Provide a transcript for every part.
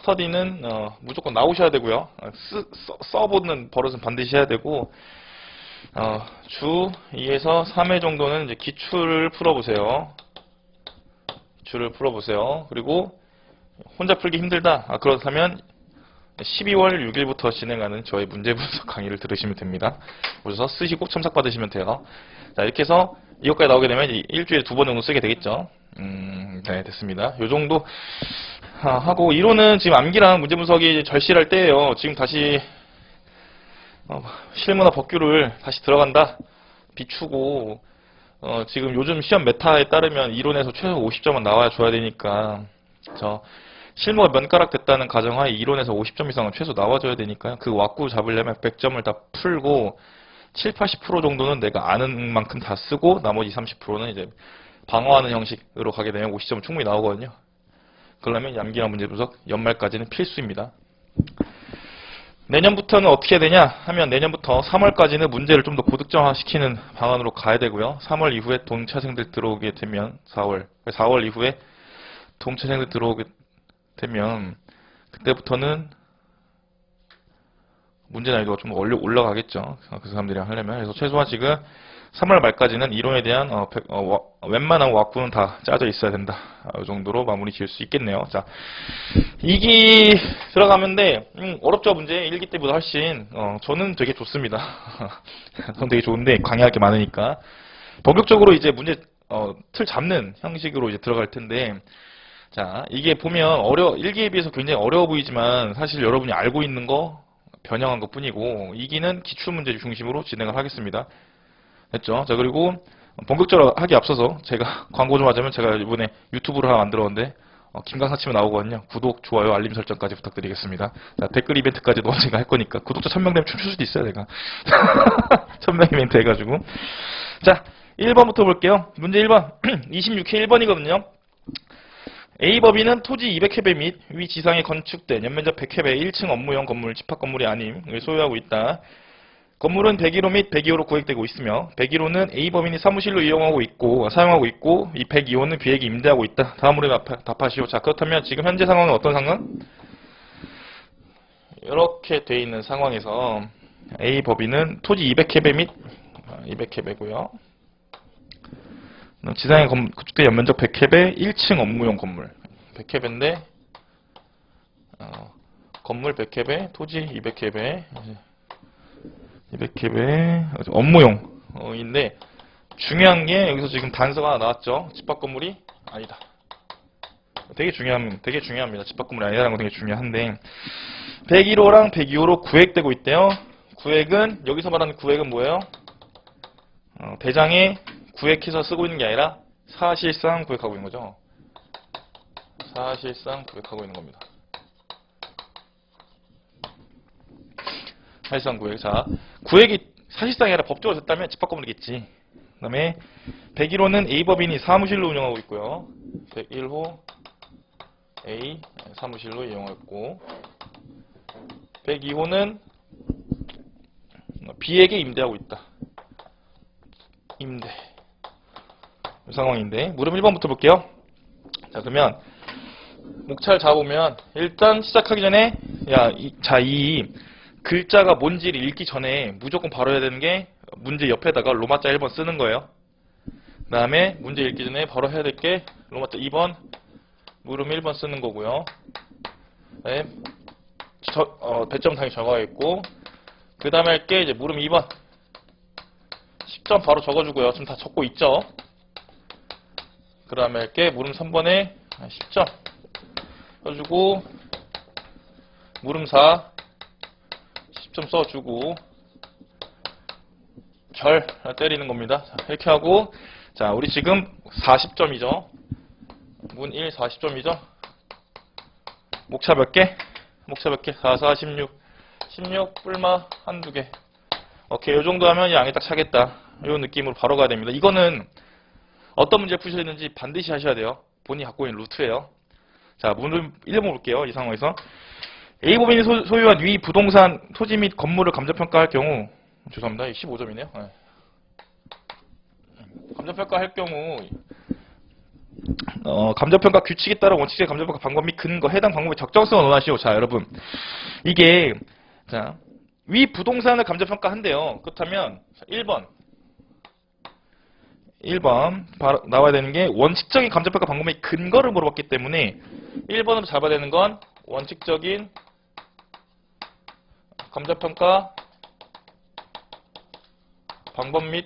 스터디는 무조건 나오셔야 되고요. 써보는 버릇은 반드시 해야 되고, 주 2에서 3회 정도는 이제 기출을 풀어보세요. 기출을 풀어보세요. 그리고 혼자 풀기 힘들다. 그렇다면 12월 6일부터 진행하는 저의 문제 분석 강의를 들으시면 됩니다. 오셔서 쓰시고 첨삭 받으시면 돼요. 자, 이렇게 해서 이것까지 나오게 되면 일주일에 2번 정도 쓰게 되겠죠. 네, 됐습니다. 요 정도 하고, 이론은 지금 암기랑 문제 분석이 절실할 때예요. 지금 다시 실무나 법규를 다시 들어간다 비추고, 지금 요즘 시험 메타에 따르면 이론에서 최소 50점은 나와야 줘야 되니까, 실무가 면가락 됐다는 가정하에 이론에서 50점 이상은 최소 나와줘야 되니까요. 그 왁구 잡으려면 100점을 다 풀고 7, 80% 정도는 내가 아는 만큼 다 쓰고, 나머지 30%는 이제 방어하는 형식으로 가게 되면 50점은 충분히 나오거든요. 그러려면 암기나 문제 분석 연말까지는 필수입니다. 내년부터는 어떻게 해야 되냐 하면, 내년부터 3월까지는 문제를 좀 더 고득점화시키는 방안으로 가야 되고요. 3월 이후에 동차생들 들어오게 되면 4월 이후에 동차생들 들어오게 되면 그때부터는 문제 난이도가 좀 올라가겠죠. 그 사람들이 하려면. 그래서 최소한 지금 3월 말까지는 이론에 대한 웬만한 왁구는 다 짜져 있어야 된다. 이 정도로 마무리 지을 수 있겠네요. 자, 2기 들어가면데 어렵죠. 문제 1기 때보다 훨씬. 저는 되게 좋습니다. 저는 되게 좋은데 강의할 게 많으니까. 본격적으로 이제 문제 틀 잡는 형식으로 이제 들어갈 텐데, 자, 이게 보면 1기에 비해서 굉장히 어려워 보이지만 사실 여러분이 알고 있는 거 변형한 것 뿐이고, 2기는 기출문제 중심으로 진행을 하겠습니다. 됐죠? 자, 그리고 본격적으로 하기 앞서서 제가 광고 좀 하자면, 제가 이번에 유튜브를 하나 만들었는데 김강사 치면 나오거든요. 구독, 좋아요, 알림 설정까지 부탁드리겠습니다. 자, 댓글 이벤트까지도 언젠가 할 거니까 구독자 1000명 되면 춤출 수도 있어요, 내가. 1000명 이벤트 해가지고. 자, 1번부터 볼게요. 문제 1번. 26회 1번이거든요. A법인은 토지 200회배 및 위 지상에 건축된 연면적 100회배 1층 업무용 건물, 집합 건물이 아님 소유하고 있다. 건물은 101호 및 102호로 구획되고 있으며, 101호는 A법인이 사무실로 사용하고 있고, 이 102호는 B에게 임대하고 있다. 다음으로 답하시오. 자, 그렇다면 지금 현재 상황은 어떤 상황? 이렇게 돼 있는 상황에서 A법인은 토지 200회배 및 200회배고요. 지상에 건축된 연면적 100회배 1층 업무용 건물. 100회배인데 건물 100회배, 토지 200회배, 200회배 업무용인데, 중요한 게 여기서 지금 단서가 하나 나왔죠. 집합 건물이 아니다. 되게 중요합니다. 집합 건물이 아니라는 건 되게 중요한데, 101호랑 102호로 구획되고 있대요. 구획은, 여기서 말하는 구획은 뭐예요? 대장에 구획해서 쓰고 있는 게 아니라 사실상 구획하고 있는 거죠. 사실상 구획하고 있는 겁니다. 사실상 구획. 자, 구획이 사실상이 아니라 법적으로 됐다면 집합 건물이겠지. 그 다음에 101호는 A법인이 사무실로 운영하고 있고요. 101호 A 사무실로 이용하고 있고, 102호는 B에게 임대하고 있다. 임대. 이 상황인데, 물음 1번부터 볼게요. 자, 그러면 목차를 잡아보면, 일단 시작하기 전에 이 글자가 뭔지를 읽기 전에 무조건 바로 해야 되는 게, 문제 옆에다가 로마자 1번 쓰는 거예요. 그 다음에 문제 읽기 전에 바로 해야 될 게 로마자 2번, 물음 1번 쓰는 거고요. 네. 배점 당연히 적어야겠고, 그 다음에 할 게 이제 물음 2번 10점 바로 적어주고요. 지금 다 적고 있죠. 그 다음에 할 게 물음 3번에 10점 써주고, 물음 4 10점 써주고, 별 때리는 겁니다. 자, 이렇게 하고, 자, 우리 지금 40점이죠. 문 1 40점이죠. 목차 몇 개? 목차 몇 개? 4, 4, 16. 16 뿔마 한두 개. 오케이, 요 정도 하면 양이 딱 차겠다. 요 느낌으로 바로 가야 됩니다. 이거는 어떤 문제 푸셨는지 반드시 하셔야 돼요. 본인이 갖고 있는 루트예요. 자, 문을 1번 볼게요. 이 상황에서 A법인이 소유한 위 부동산, 토지 및 건물을 감정평가할 경우, 죄송합니다. 15점이네요. 네. 감정평가할 경우 감정평가 규칙에 따라 원칙적인 감정평가 방법 및 근거, 해당 방법의 적정성을 논하시오. 자, 여러분. 이게, 자, 위 부동산을 감정평가한대요. 그렇다면, 1번. 바로 나와야 되는 게 원칙적인 감정평가 방법의 근거를 물어봤기 때문에 1번으로 잡아야 되는 건 원칙적인 감정평가 방법 및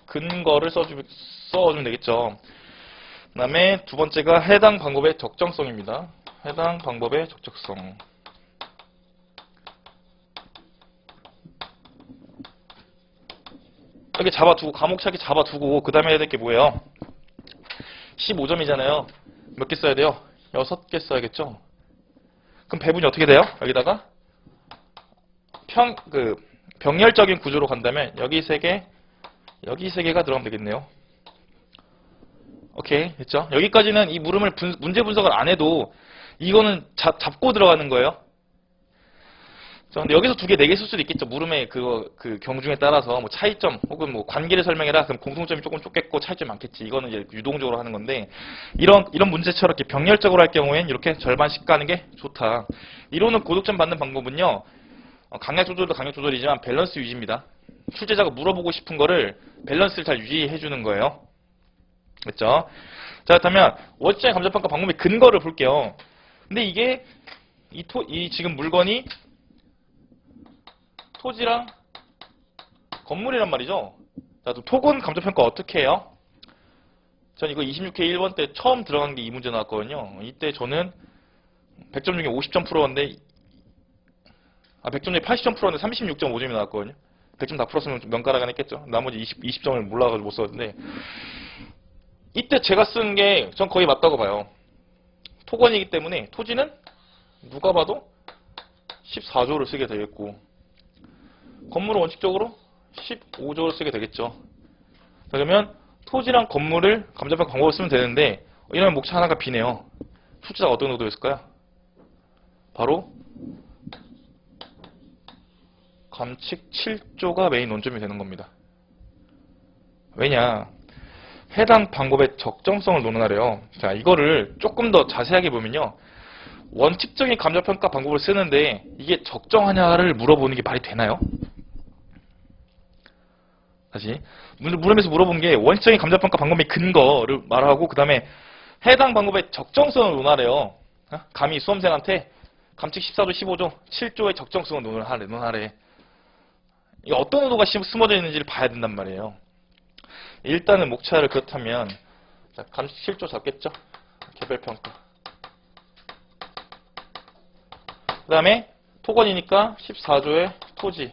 근거를 써주면 되겠죠. 그 다음에 두 번째가 해당 방법의 적정성입니다. 해당 방법의 적정성. 이렇게 잡아두고, 과목차게 잡아두고, 그 다음에 해야 될 게 뭐예요? 15점이잖아요. 몇 개 써야 돼요? 6개 써야겠죠? 그럼 배분이 어떻게 돼요? 여기다가 병렬적인 구조로 간다면 여기 3개, 여기 3개가 들어가면 되겠네요. 오케이, 됐죠? 여기까지는 이 물음을 문제 분석을 안 해도 이거는 잡고 들어가는 거예요. 자, 근데 여기서 2개, 4개 쓸 수도 있겠죠. 물음의 그 경중에 따라서 뭐 차이점 혹은 뭐 관계를 설명해라. 그럼 공통점이 조금 좁겠고 차이점이 많겠지. 이거는 이제 유동적으로 하는 건데 이런 문제처럼 이렇게 병렬적으로 할 경우엔 이렇게 절반씩 가는 게 좋다. 이론은 고득점 받는 방법은요. 강약 조절도 강약 조절이지만 밸런스 유지입니다. 출제자가 물어보고 싶은 거를 밸런스를 잘 유지해 주는 거예요. 됐죠? 자, 그렇다면 원칙적인 감정평가 방법의 근거를 볼게요. 근데 이게 지금 물건이 토지랑 건물이란 말이죠. 자, 또 토건 감정평가 어떻게 해요? 전 이거 26회 1번 때 처음 들어간 게 이 문제 나왔거든요. 이때 저는 100점 중에 50점 풀었는데 100점 중에 80점 풀었는데 36.5점이 나왔거든요. 100점 다 풀었으면 명가라간 했겠죠. 나머지 20점을 몰라가지고 못 썼는데 이때 제가 쓴 게 전 거의 맞다고 봐요. 토건이기 때문에 토지는 누가 봐도 14조를 쓰게 되겠고 건물은 원칙적으로 15조를 쓰게 되겠죠. 그러면 토지랑 건물을 감정평가 방법을 쓰면 되는데 이러면 목차 하나가 비네요. 출제자가 어떤 의도였을까요? 바로 감칙 7조가 메인 논점이 되는 겁니다. 왜냐? 해당 방법의 적정성을 논하래요. 자, 이거를 조금 더 자세하게 보면요. 원칙적인 감정평가 방법을 쓰는데 이게 적정하냐를 물어보는 게 말이 되나요? 다시 물음에서 물어본 게 원칙적인 감정평가 방법의 근거를 말하고 그 다음에 해당 방법의 적정성을 논하래요. 감히 수험생한테 감칙 14조, 15조, 7조의 적정성을 논하래. 이게 어떤 의도가 숨어져 있는지를 봐야 된단 말이에요. 일단은 목차를 그렇다면 자, 감칙 7조 잡겠죠? 개별평가. 그 다음에 토건이니까 14조의 토지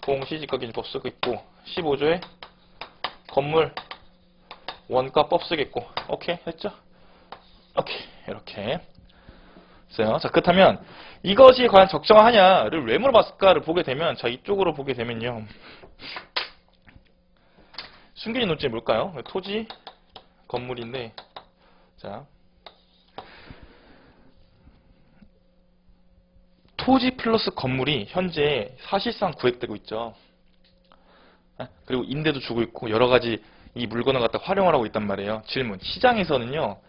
공시지가기준법 쓰고 있고 15조의 건물 원가법 쓰겠고 오케이 했죠? 오케이 이렇게 있어요. 자, 그렇다면 이것이 과연 적정하냐를 왜 물어봤을까를 보게 되면 자, 이쪽으로 보게 되면요. 숨겨진 논점이 뭘까요? 토지 건물인데 자, 토지 플러스 건물이 현재 사실상 구획되고 있죠. 그리고 임대도 주고 있고 여러 가지 이 물건을 갖다 활용을 하고 있단 말이에요. 질문. 시장에서는요.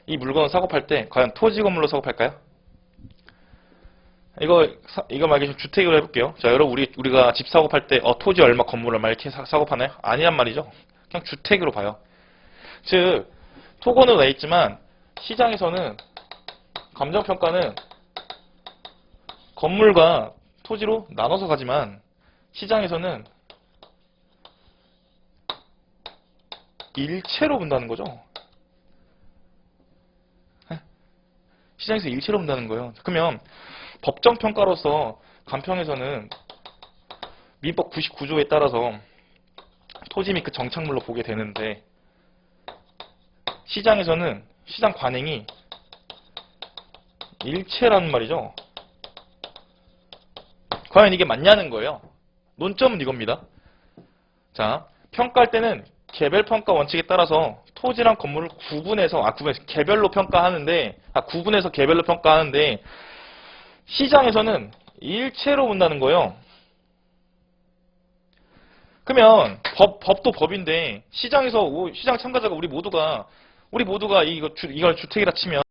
이 물건을 사고 팔 때 과연 토지 건물로 사고 팔까요? 이거 말고 주택으로 해볼게요. 자, 여러분 우리가 집 사고 팔 때 토지 얼마 건물 얼마 이렇게 사고 파나요? 아니란 말이죠. 그냥 주택으로 봐요. 즉 토건으로 돼 있지만 시장에서는 감정평가는 건물과 토지로 나눠서 가지만 시장에서는 일체로 본다는 거죠. 시장에서 일체로 본다는 거예요. 그러면 법정평가로서 간평에서는 민법 99조에 따라서 토지 및 그 정착물로 보게 되는데 시장에서는 시장 관행이 일체라는 말이죠. 과연 이게 맞냐는 거예요. 논점은 이겁니다. 자, 평가할 때는 개별평가 원칙에 따라서 토지랑 건물을 구분해서 개별로 평가하는데 구분해서 개별로 평가하는데 시장에서는 일체로 본다는 거예요. 그러면 법도 법인데 시장에서 시장 참가자가 우리 모두가 이걸 주택이라 치면